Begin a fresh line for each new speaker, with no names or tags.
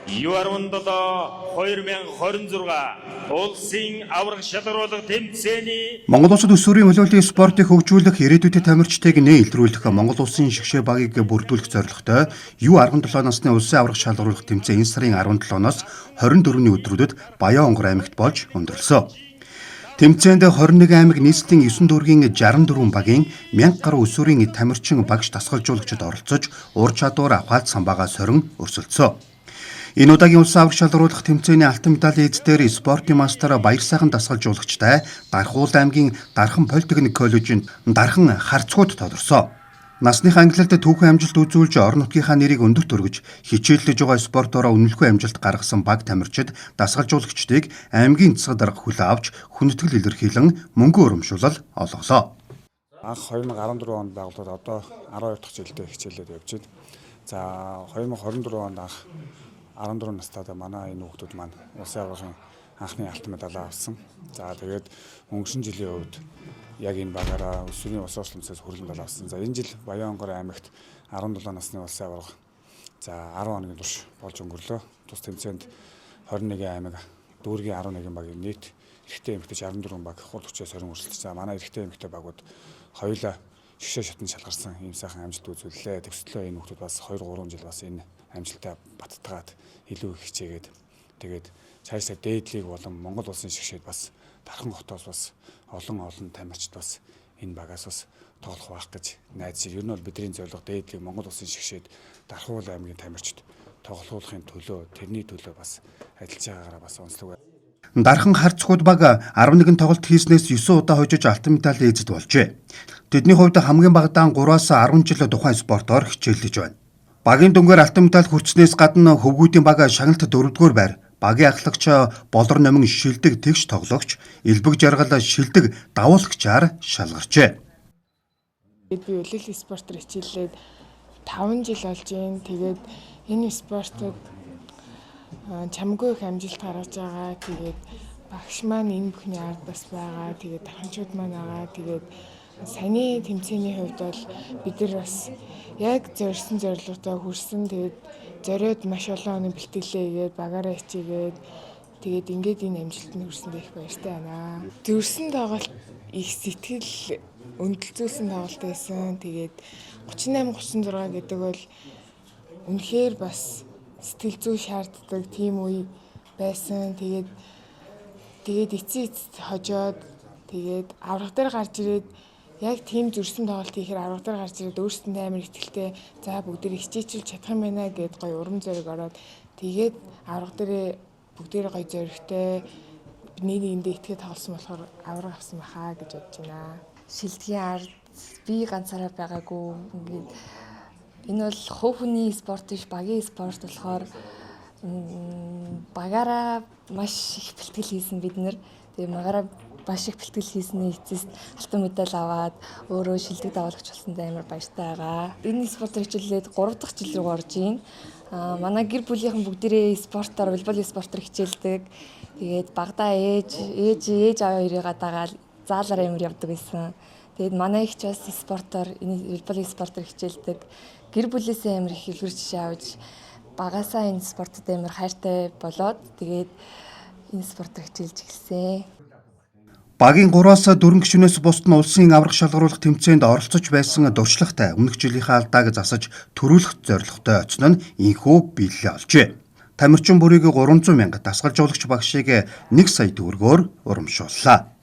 U17-2026 улсын аварга шалгаруулга тэмцээний
Монгол улсад өсвөрийн хөлөөллийн спортыг хөгжүүлэх, ирээдүйдээ тамирчдыг илрүүлэх, Монгол улсын шигшээ багийг бүрдүүлэх зорилготой U17 насны улсын аварга шалгаруулах тэмцээн энэ сарын 17-ноос 24-ний өдрүүдэд Баян Онгор аймагт болж өндөрлсөн. Тэмцээнд 21 аймаг нийслэлийн 9 дүүргийн 64 багийн 1000 гаруй өсвөрийн тамирчин багш дасгалжуулагчид оролцож ур чадвар авахд самбаагаа сорин өрсөлдсөн. Энэ удаагийн улсын аварга шалгаруулах тэмцээний алтан медалийн эздээр спортын мастер Баярсайхан дасгалжуулагчтай Дархуул аймгийн Дархан политехник коллежинд дархан харцгууд тодорсон. Насныхаа ангиллалд түүхэн амжилт үзүүлж орон нутгийнхаа нэрийг өндөрт өргөж хичээлдэж байгаа спортороо үнэлэхгүй амжилт гаргасан баг тамирчид дасгалжуулагчдыг аймгийн засаг дарга хүлээн авч хүндэтгэл илэрхийлэн мөнгө урамшуулал олголоо.
Анх 2014 онд байгууллагад одоо 12 дахь жилдээ хичээлээд явж байна. За 2024 онд анх 14 настайдаа манай энэ хүүхдүүд маань улсын аваргын анхны алтан медаль авсан. За тэгээд өнгөрсөн жилийн үед яг энэ багаараа өсвөрийн улс орчломжоос хүрэлэн медаль авсан. За энэ жил Баян Онгор аймагт 17 насны улсын аварга за 10 хоногийн турш болж өнгөрлөө. Тус тэмцээнд 21 аймаг дүүргийн 11 багийн нийт эрэгтэй эмэгтэй 64 баг хурд хүчээр сорин өрсөлдөж. За манай эрэгтэй эмэгтэй багууд хоёулаа шгшээ шатнд шалгарсан ийм сайхан амжилт үзүүллээ. Төвсөлөө энэ хүүхдүүд бас 2-3 жил бас энэ амжилтаа баттгаад илүү их хичээгээд тэгээд цаашдаа дээдлийг болон Монгол улсын шгшээд бас Дархан хотоос бас олон тамирчид бас энэ багаас бас тоглох байх гэж найдаж. Ер нь бол бидний зорилго дээдлийг Монгол улсын шгшээд Дархуул аймгийн тамирчид тоглохын төлөө тэрний төлөө бас ажиллаж байгаагаараа бас онцлог.
Дархан харцгууд баг 11 тоглолт хийснээс 9 удаа хожиж алтан медалийн эзэд болжээ. Тэдний хувьд хамгийн багадаа 3-аас 10 жил тухайн спортоор хичээлж байна. Багийн дүнгээр алтан медаль хүртснээс гадна хөвгүүдийн баг шагналт 4-р байр, багийн ахлагч болор номин шилдэг тэгш тоглогч, элбэг жаргал шилдэг давуулагчаар шалгарчээ.
Би үлээл спортоор хичээлээд 5 жил болж байна. Тэгээд энэ спортод чамгүй их амжилт гаргаж байгаа. Тэгээд багш маань энэ бүхний ард бас байгаа. Тэгээд дарханчууд маань байгаа. Тэгээд саяны тэмцээний хувьд бол бид нар бас яг зорьсон зорилготой хүрсэн. Тэгээд зориод маш олон оны бэлтгэлээ игээд багаараа хичээгээд тэгээд ингээд энэ амжилтанд хүрсэндээ их баяртай байна. Төрсөн тоглолт их сэтгэл өндөлцүүлсэн тоглолт байсан. Тэгээд 38-36 гэдэг бол үнэхээр бас сэтгэл зүй шаарддаг тийм үе байсан. Тэгээд эцэст хожоод тэгээд авраг дээр гарч ирээд яг тийм зөрсөн тоглолт хийхээр авраг дээр гарч ирээд өөрсдөндөө амар ихтэлтэй за бүгдээ хичээчилж чадах юм байна гэд гоё урам зориг ороод тэгээд авраг дээр бүгдээ гоё зоригтой нэг нэгэндээ итгээ тоглосон болохоор авраг авсан баха гэж бодож байна.
Шилдгийн ард би ганцаараа байгаагүй ингээд энэ бол хувь хүний спорт биш багийн спорт болохоор багаараа маш их бэлтгэл хийсэн бид нар. Тэгээ магаараа маш их бэлтгэл хийсний эцэст алтан медаль аваад өөрөө шилдэг давуулагч болсондоо амар баяртай байгаа. Энэ спортоор хичээлээд 3 дахь жил рүү орж ийн. Манай гэр бүлийнхэн бүгдээрээ спортоор, волейбол спортоор хичээлдэг. Тэгээд багадаа ээж аваа хоёрыгаа дагаад заалаар амар явдаг байсан. Тэгээд манай ихч бас спортоор, энэ волейбол спортоор хичээлдэг. Гэр бүлээсээ амар их илгэр жишээ авч багасаа энэ спортод амар хайртай болоод тэгээд энэ спортоор хичээлж эхэлсэн.
Багийн 3-аас 4 гишүүнээс бусд нь улсын аварга шалгаруулах тэмцээнд оролцож байсан дуршлагтай өмнөх жилийнхаа алдааг засаж төрүүлэх зорилготой очно нь инхүү биелэлээ олжээ. Тамирчин бүрийг 300 мянга, дасгалжуулагч багшийг 1 сая төгрөгөөр урамшууллаа.